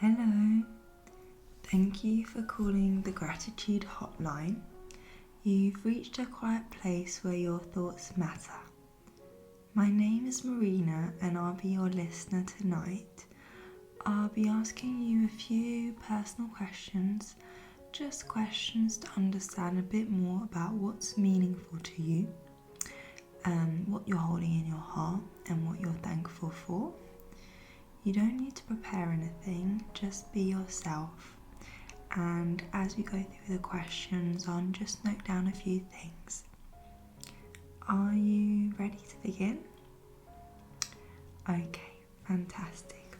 Hello, thank you for calling the Gratitude Hotline. You've reached a quiet place where your thoughts matter. My name is Marina and I'll be your listener tonight. I'll be asking you a few personal questions, just questions to understand a bit more about what's meaningful to you, what you're holding in your heart and what you're thankful for. You don't need to prepare anything, just be yourself. And as we go through the questions, I'll just note down a few things. Are you ready to begin? Okay, fantastic.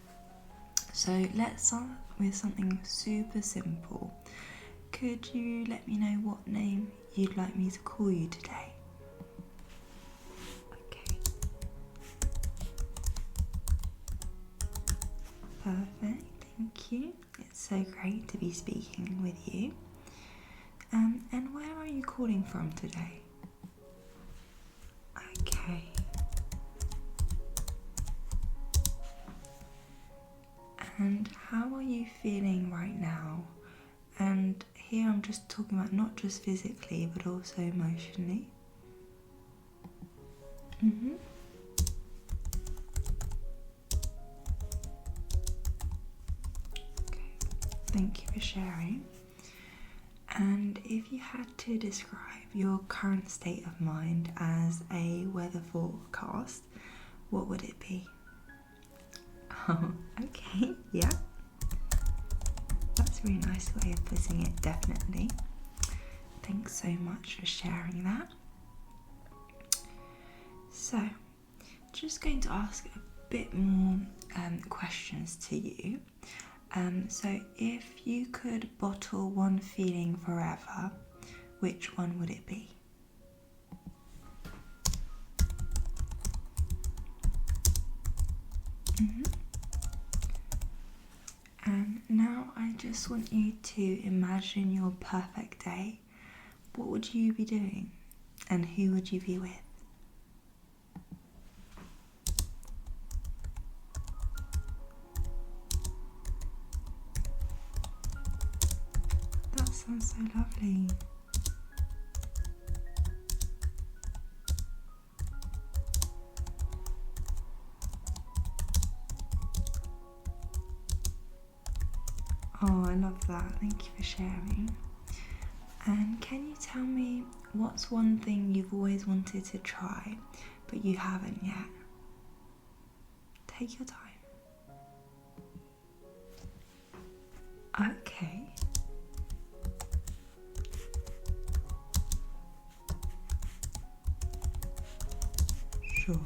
So let's start with something super simple. Could you let me know what name you'd like me to call you today? Okay. Perfect, thank you. It's so great to be speaking with you. And where are you calling from today? Okay. And how are you feeling right now? And here I'm just talking about not just physically, but also emotionally. Okay, thank you for sharing. And if you had to describe your current state of mind as a weather forecast, what would it be? Oh, okay, yeah. That's a really nice way of putting it, definitely. Thanks so much for sharing that. So, just going to ask a bit more questions to you. So if you could bottle one feeling forever, which one would it be? And now I just want you to imagine your perfect day. What would you be doing? And who would you be with? That sounds so lovely. Oh, I love that. Thank you for sharing. And can you tell me what's one thing you've always wanted to try, but you haven't yet? Take your time. Okay. Sure.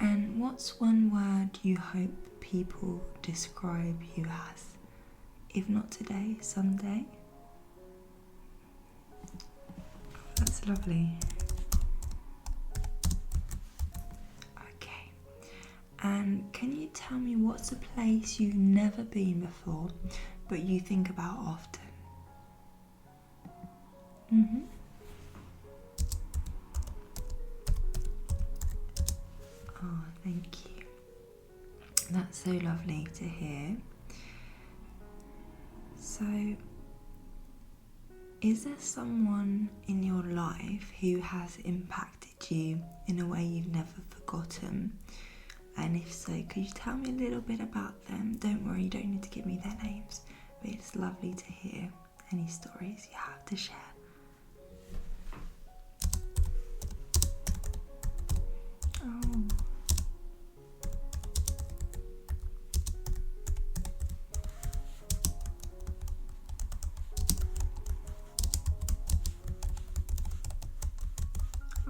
And what's one word you hope people describe you as? If not today, someday? That's lovely. Okay. And can you tell me what's a place you've never been before, but you think about often? Oh, thank you. That's so lovely to hear. So, is there someone in your life who has impacted you in a way you've never forgotten? And if so, could you tell me a little bit about them? Don't worry, you don't need to give me their names, but it's lovely to hear any stories you have to share. Oh.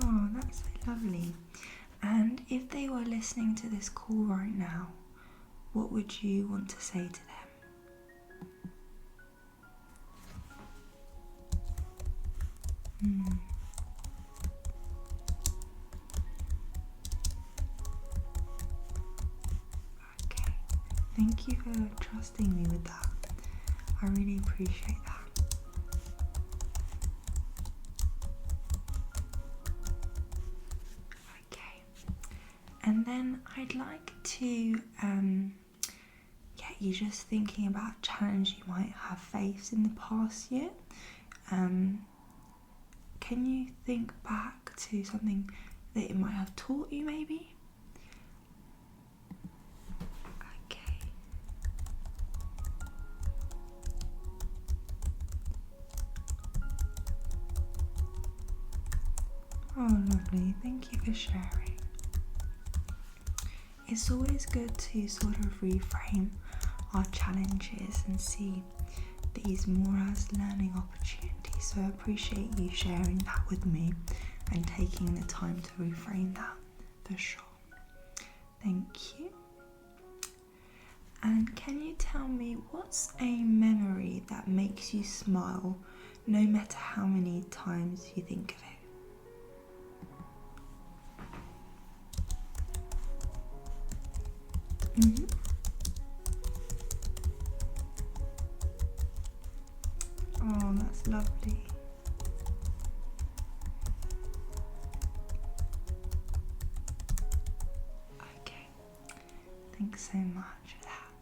Oh, that's so lovely. And if they were listening to this call right now, what would you want to say to them? Okay, thank you for trusting me with that. I really appreciate that. And then I'd like to get you just thinking about a challenge you might have faced in the past year. Can you think back to something that it might have taught you, maybe? Okay. Oh, lovely. Thank you for sharing. It's always good to sort of reframe our challenges and see these more as learning opportunities. So I appreciate you sharing that with me and taking the time to reframe that, for sure. Thank you. And can you tell me, what's a memory that makes you smile no matter how many times you think of it? Oh, that's lovely. Okay, thanks so much for that.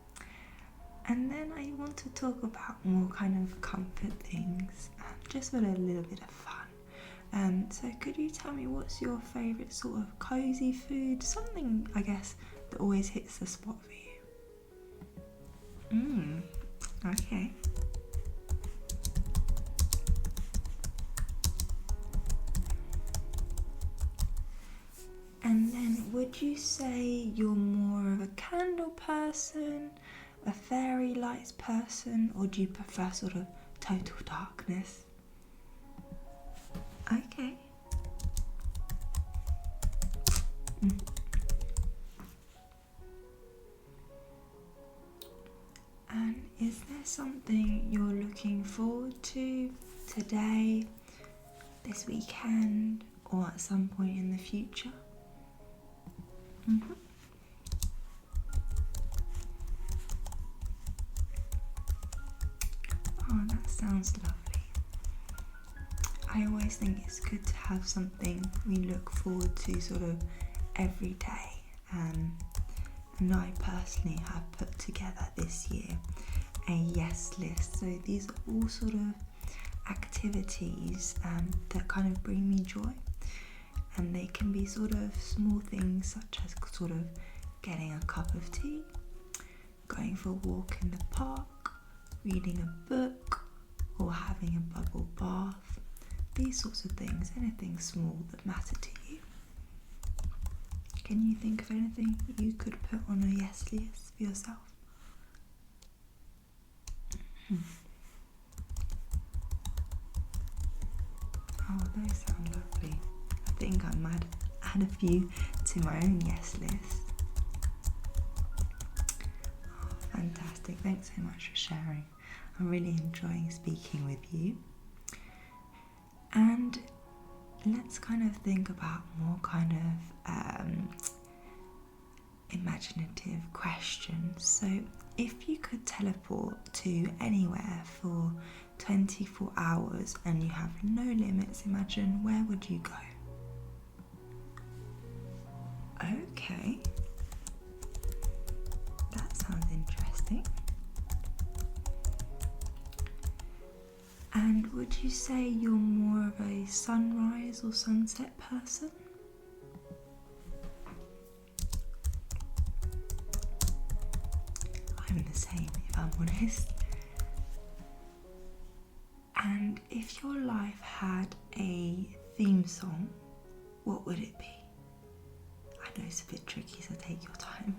And then I want to talk about more kind of comfort things, just for a little bit of fun. So could you tell me, what's your favourite sort of cosy food? Something, I guess, that always hits the spot for you. Okay. And then, would you say you're more of a candle person, a fairy lights person, or do you prefer sort of total darkness? Okay. And is there something you're looking forward to today, this weekend, or at some point in the future? Oh, that sounds lovely. I always think it's good to have something we look forward to sort of every day. And I personally have put together this year a yes list. So these are all sort of activities that kind of bring me joy. And they can be sort of small things, such as sort of getting a cup of tea, going for a walk in the park, reading a book, or having a bubble bath. These sorts of things, anything small that matter to you. Can you think of anything you could put on a yes list for yourself? Oh, those sound lovely. I think I might add a few to my own yes list. Oh, fantastic. Thanks so much for sharing. I'm really enjoying speaking with you. And let's kind of think about more kind of imaginative questions. So if you could teleport to anywhere for 24 hours and you have no limits, imagine, where would you go? Okay, that sounds interesting. And would you say you're more of a sunrise or sunset person? I'm the same, if I'm honest. And if your life had a theme song, what would it be? I know it's a bit tricky, so take your time.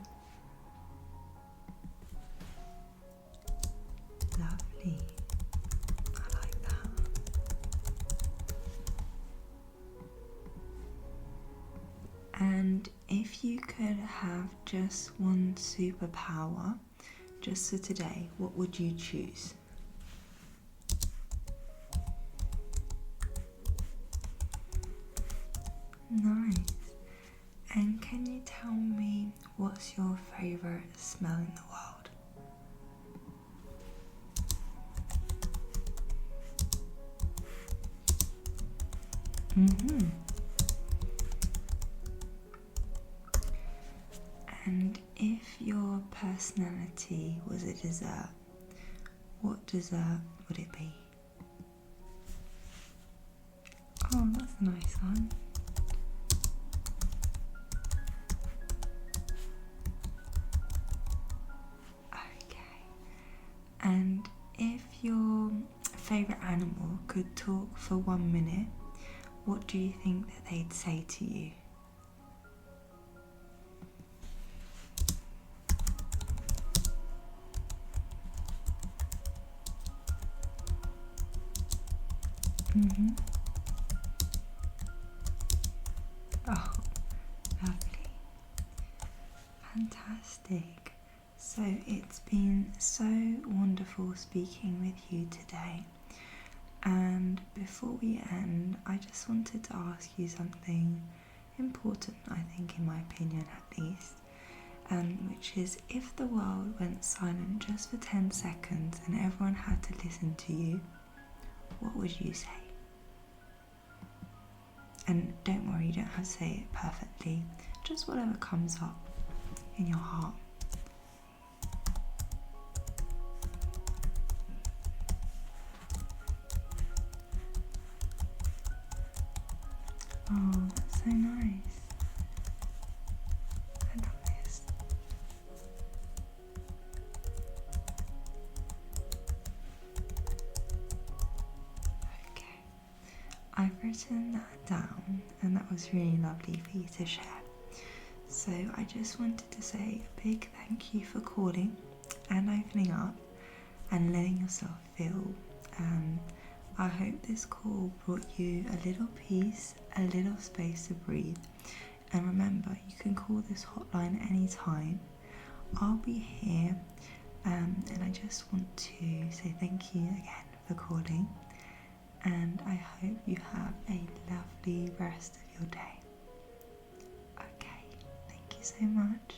Lovely. I like that. And if you could have just one superpower, just for today, what would you choose? Nice. And can you tell me, what's your favourite smell in the world? And if your personality was a dessert, what dessert would it be? Oh, that's a nice one. Okay. And if your favourite animal could talk for 1 minute, what do you think that they'd say to you? Oh, lovely. Fantastic. So it's been so wonderful speaking with you today. And before we end, I just wanted to ask you something important, I think, in my opinion at least, which is, if the world went silent just for 10 seconds and everyone had to listen to you, what would you say? And don't worry, you don't have to say it perfectly, just whatever comes up in your heart. Oh, that's so nice. I love this. Okay, I've written that down, and that was really lovely for you to share. So I just wanted to say a big thank you for calling and opening up and letting yourself feel. I hope this call brought you a little peace, a little space to breathe. And remember, you can call this hotline anytime. I'll be here, and I just want to say thank you again for calling. And I hope you have a lovely rest of your day. Okay, thank you so much.